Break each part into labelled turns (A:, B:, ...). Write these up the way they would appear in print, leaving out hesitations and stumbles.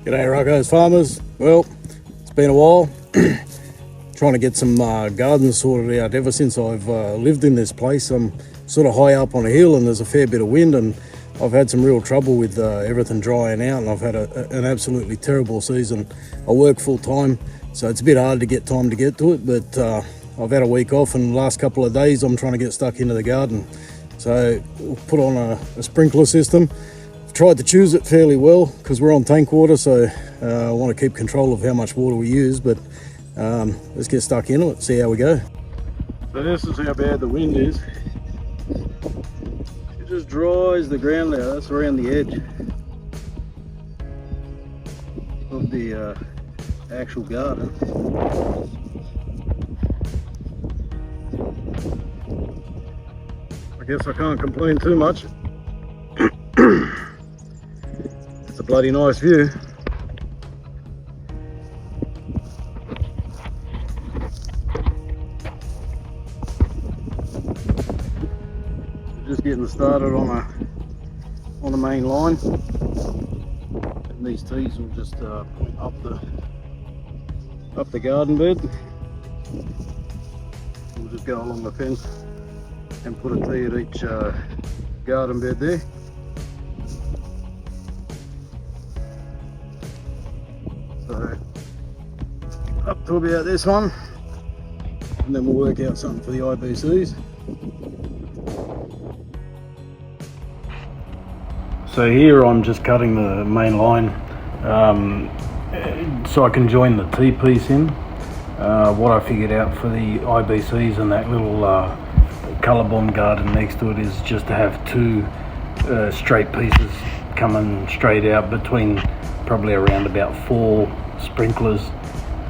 A: G'day Rucko's farmers. Well, it's been a while. Trying to get some gardens sorted out. Ever since I've lived in this place, I'm sort of high up on a hill and there's a fair bit of wind, and I've had some real trouble with everything drying out, and I've had an absolutely terrible season. I work full time, so it's a bit hard to get time to get to it, but I've had a week off, and the last couple of days I'm trying to get stuck into the garden. So we'll put on a sprinkler system. Tried to choose it fairly well because we're on tank water, so I want to keep control of how much water we use, but let's get stuck into it, see how we go. So this is how bad the wind is. It just dries the ground out. That's around the edge of the actual garden. I guess I can't complain too much. It's a bloody nice view. Just getting started on the main line, and these tees will just point up the garden bed. We'll just go along the fence and put a tee at each garden bed there. So up to about this one, and then we'll work out something for the IBCs. So here I'm just cutting the main line so I can join the T-piece in. What I figured out for the IBCs and that little colour bomb garden next to it is just to have two straight pieces coming straight out between probably around about 4 sprinklers.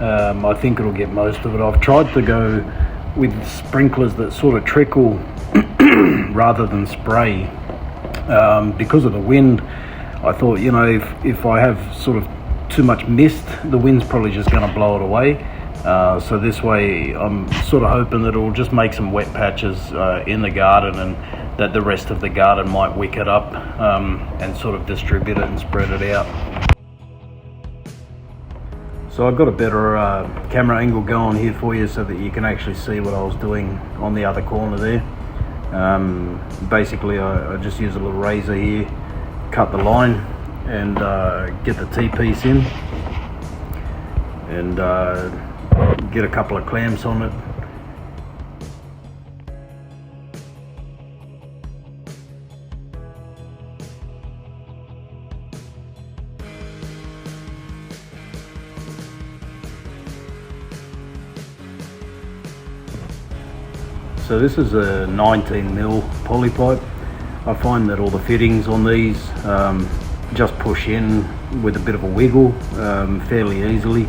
A: I think it'll get most of it. I've tried to go with sprinklers that sort of trickle rather than spray. Because of the wind, I thought, you know, if I have sort of too much mist, the wind's probably just going to blow it away. So this way I'm sort of hoping that it will just make some wet patches in the garden, and that the rest of the garden might wick it up and sort of distribute it and spread it out. So I've got a better camera angle going here for you so that you can actually see what I was doing on the other corner there. Basically I just use a little razor here, cut the line and get the T-piece in, and get a couple of clamps on it. So this is a 19mm poly pipe. I find that all the fittings on these just push in with a bit of a wiggle fairly easily.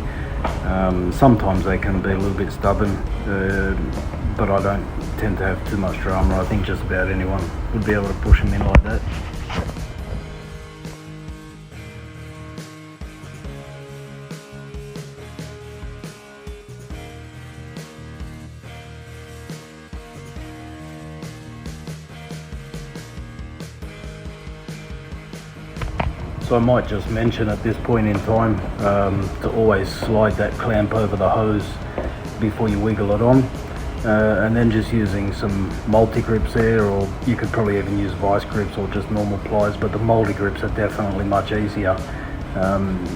A: Sometimes they can be a little bit stubborn, but I don't tend to have too much drama. I think just about anyone would be able to push them in like that. So I might just mention at this point in time to always slide that clamp over the hose before you wiggle it on, and then just using some multi-grips there, or you could probably even use vice grips or just normal pliers, but the multi-grips are definitely much easier.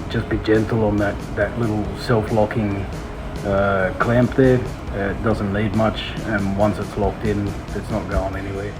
A: Just be gentle on that little self-locking clamp there. It doesn't need much, and once it's locked in, it's not going anywhere.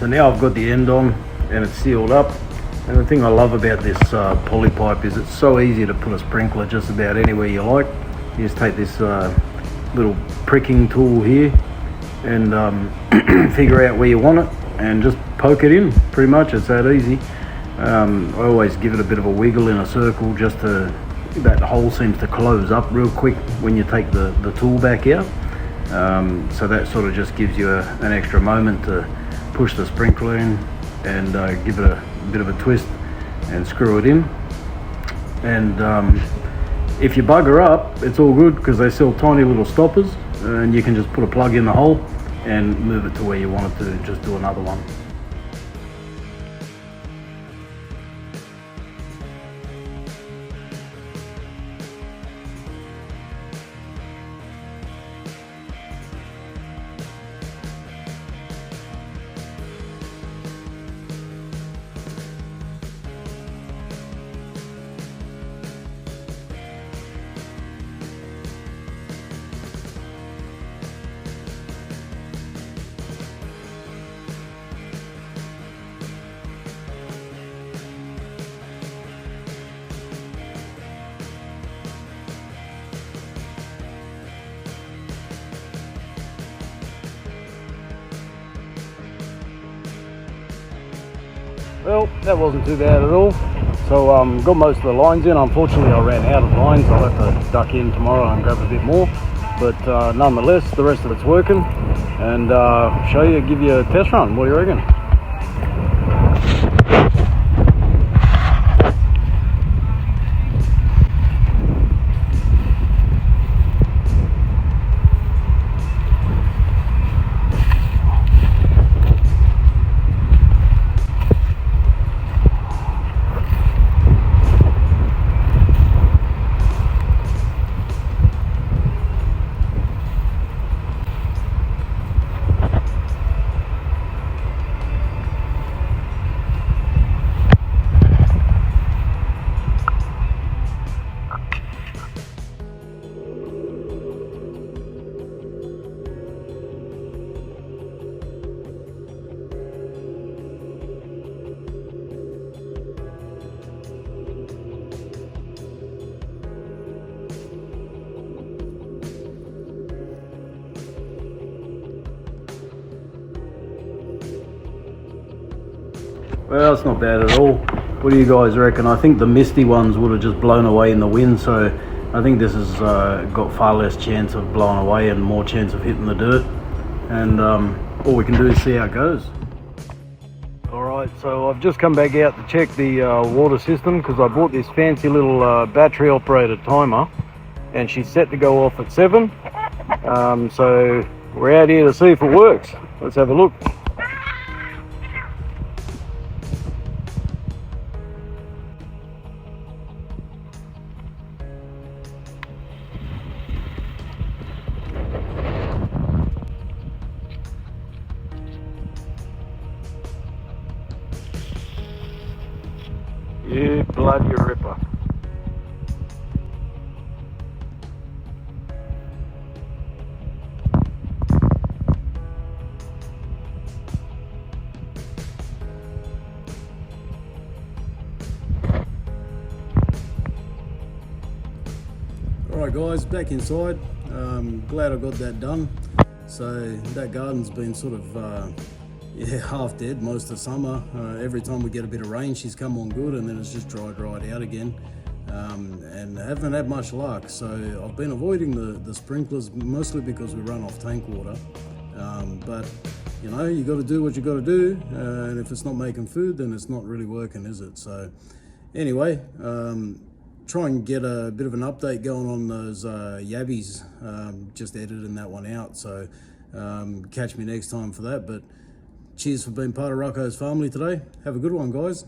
A: So now I've got the end on and it's sealed up. And the thing I love about this poly pipe is it's so easy to put a sprinkler just about anywhere you like. You just take this little pricking tool here and figure out where you want it and just poke it in. Pretty much, it's that easy. I always give it a bit of a wiggle in a circle just to, that hole seems to close up real quick when you take the tool back out. So that sort of just gives you an extra moment to push the sprinkler in and give it a bit of a twist and screw it in. And if you bugger up, it's all good because they sell tiny little stoppers and you can just put a plug in the hole and move it to where you want it to, just do another one. Well, that wasn't too bad at all. So got most of the lines in. Unfortunately I ran out of lines. I'll have to duck in tomorrow and grab a bit more. But nonetheless, the rest of it's working. And show you, give you a test run. What do you reckon? Well, it's not bad at all. What do you guys reckon? I think the misty ones would have just blown away in the wind, so I think this has got far less chance of blowing away and more chance of hitting the dirt. And all we can do is see how it goes. Alright, so I've just come back out to check the water system because I bought this fancy little battery operated timer and she's set to go off at 7. So we're out here to see if it works. Let's have a look. You bloody ripper. Alright guys, back inside. Glad I got that done. So that garden's been sort of yeah, half dead most of summer. Every time we get a bit of rain she's come on good and then it's just dried out again. And haven't had much luck, so I've been avoiding the sprinklers mostly because we run off tank water. But you know, you got to do what you got to do, and if it's not making food then it's not really working, is it? So anyway, try and get a bit of an update going on those yabbies. Just editing that one out, so catch me next time for that. But cheers for being part of Rucko's family today. Have a good one, guys.